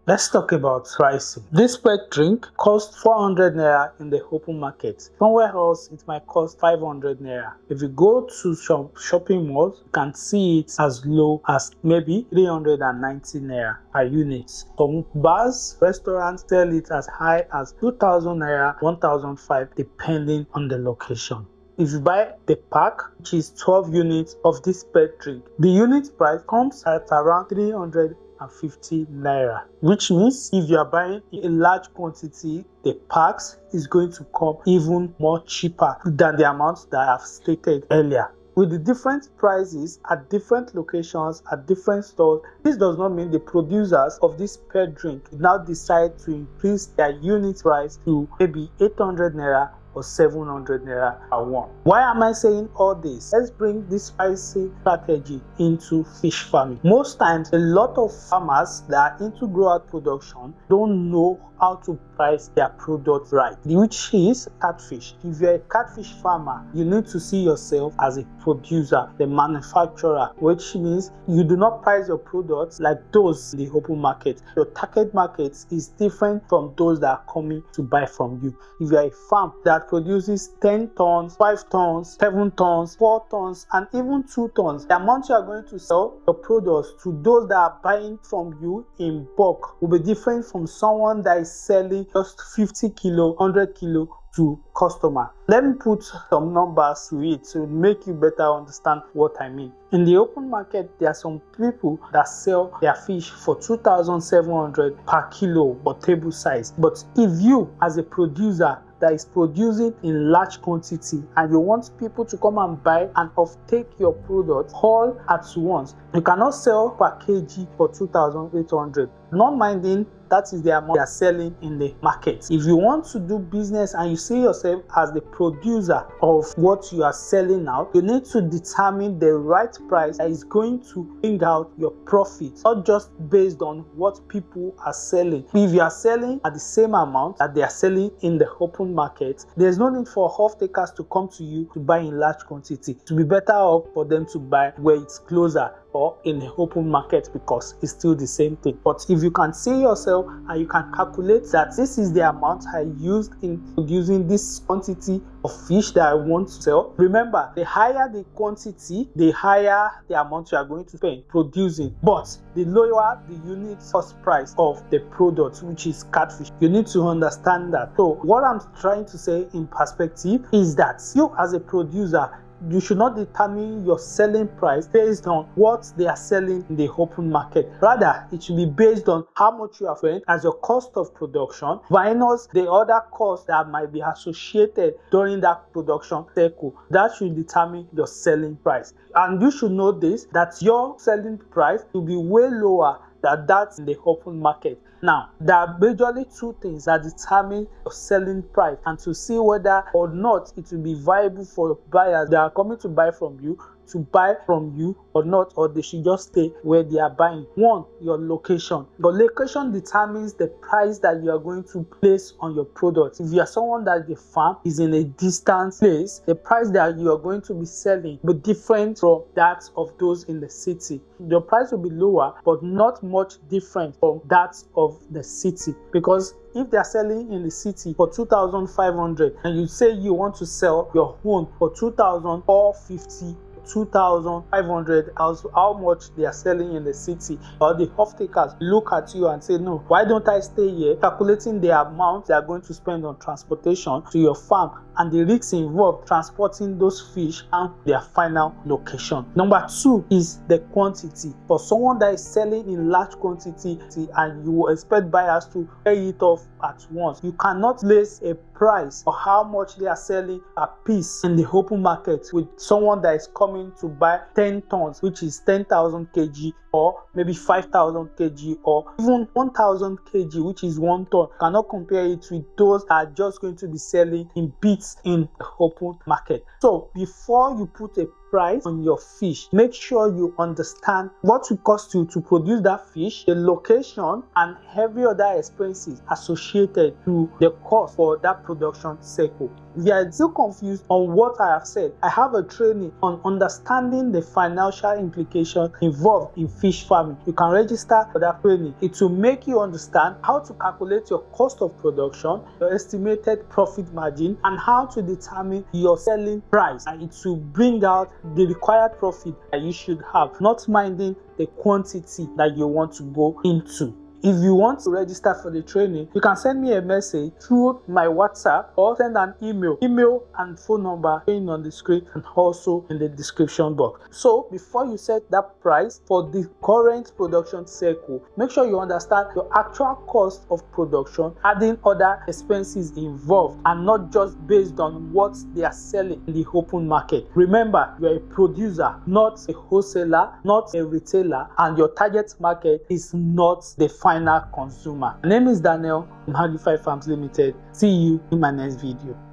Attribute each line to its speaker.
Speaker 1: Let's talk about pricing. This pet drink costs 400 naira in the open market. Somewhere else, it might cost 500 naira. If you go to some shopping malls, you can see it as low as maybe 390 naira per unit. Some bars, restaurants sell it as high as 2,000 naira, 1,005 depending on the location. If you buy the pack, which is 12 units of this pet drink, the unit price comes at around 350 naira, which means if you are buying a large quantity, the packs is going to come even more cheaper than the amount that I have stated earlier. With the different prices at different locations, at different stores, this does not mean the producers of this pet drink now decide to increase their unit price to maybe 800 naira or 700 naira per one. Why am I saying all this? Let's bring this pricing strategy into fish farming. Most times, a lot of farmers that are into grow-out production don't know how to price their product right, which is catfish. If you're a catfish farmer, you need to see yourself as a producer, the manufacturer, which means you do not price your products like those in the open market. Your target market is different from those that are coming to buy from you. If you're a farm that produces 10 tons, 5 tons, 7 tons, 4 tons, and even 2 tons, the amount you are going to sell your products to those that are buying from you in bulk will be different from someone that is selling just 50 kilo, 100 kilo to customer. Let me put some numbers to it to make you better understand what I mean. In the open market, there are some people that sell their fish for 2,700 per kilo or table size. But if you, as a producer that is producing in large quantity and you want people to come and buy and offtake your product all at once, you cannot sell per kg for 2,800. Not minding that is the amount they are selling in the market. If you want to do business and you see yourself as the producer of what you are selling out, you need to determine the right price that is going to bring out your profit, not just based on what people are selling. If you are selling at the same amount that they are selling in the open market, there's no need for off-takers to come to you to buy in large quantity. To be better off for them to buy where it's closer or in the open market because it's still the same thing. But if you can see yourself and you can calculate that this is the amount I used in producing this quantity of fish that I want to sell, remember, the higher the quantity, the higher the amount you are going to pay producing, but the lower the unit cost price of the product, which is catfish. You need to understand that. So what I'm trying to say in perspective is that you as a producer, you should not determine your selling price based on what they are selling in the open market. Rather, it should be based on how much you have earned as your cost of production minus the other costs that might be associated during that production cycle. That should determine your selling price. And you should know this, that your selling price will be way lower than that in the open market. Now, there are majorly two things that determine your selling price and to see whether or not it will be viable for buyers that are coming to buy from you to buy from you or not, or they should just stay where they are buying. One, your location. Your location determines the price that you are going to place on your product. If you are someone that the farm is in a distant place, the price that you are going to be selling will be different from that of those in the city. Your price will be lower, but not much different from that of the city, because if they are selling in the city for 2,500 and you say you want to sell your own for 2,450, 2,500, how much they are selling in the city, or the off-takers look at you and say, no, why don't I stay here, calculating the amount they are going to spend on transportation to your farm and the risks involved transporting those fish and their final location. Number two is the quantity. For someone that is selling in large quantity and you expect buyers to pay it off at once, you cannot place a price for how much they are selling a piece in the open market with someone that is coming to buy 10 tons, which is 10,000 kg, or maybe 5,000 kg, or even 1,000 kg, which is 1 ton. You cannot compare it with those that are just going to be selling in bits in the open market. So before you put a price on your fish, make sure you understand what will cost you to produce that fish, the location, and every other expenses associated to the cost for that production cycle. If you are still confused on what I have said, I have a training on understanding the financial implications involved in fish farming. You can register for that training. It will make you understand how to calculate your cost of production, your estimated profit margin, and how to determine your selling price. And it will bring out the required profit that you should have, not minding the quantity that you want to go into. If you want to register for the training, you can send me a message through my WhatsApp or send an email. Email and phone number showing on the screen and also in the description box. So before you set that price for the current production cycle, make sure you understand your actual cost of production, adding other expenses involved and not just based on what they are selling in the open market. Remember, you are a producer, not a wholesaler, not a retailer, and your target market is not the final consumer. My name is Daniel from Agricfy Farms Limited. See you in my next video.